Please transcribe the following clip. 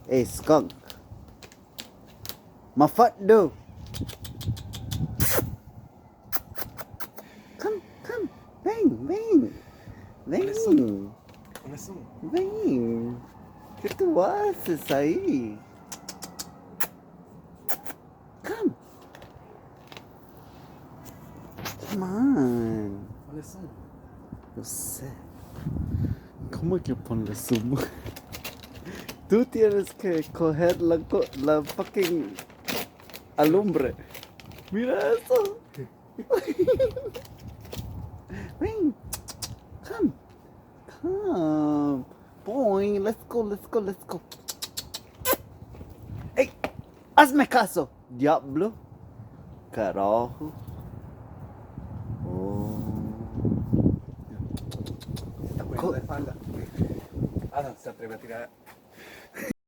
Hey, skunk. My foot, dude. Come. Vem. Olha só. Vem. O que tu haces aí? Come. Come on. Olha só. Eu sé. ¿Cómo que ponle zoom? Tú tienes que coger la fucking alumbre. Mira eso. Ven. Come. Boy, let's go. Hey, hazme caso, diablo. Carajo. Oh. Está poniendo de espalda. Adán se atreve a tirar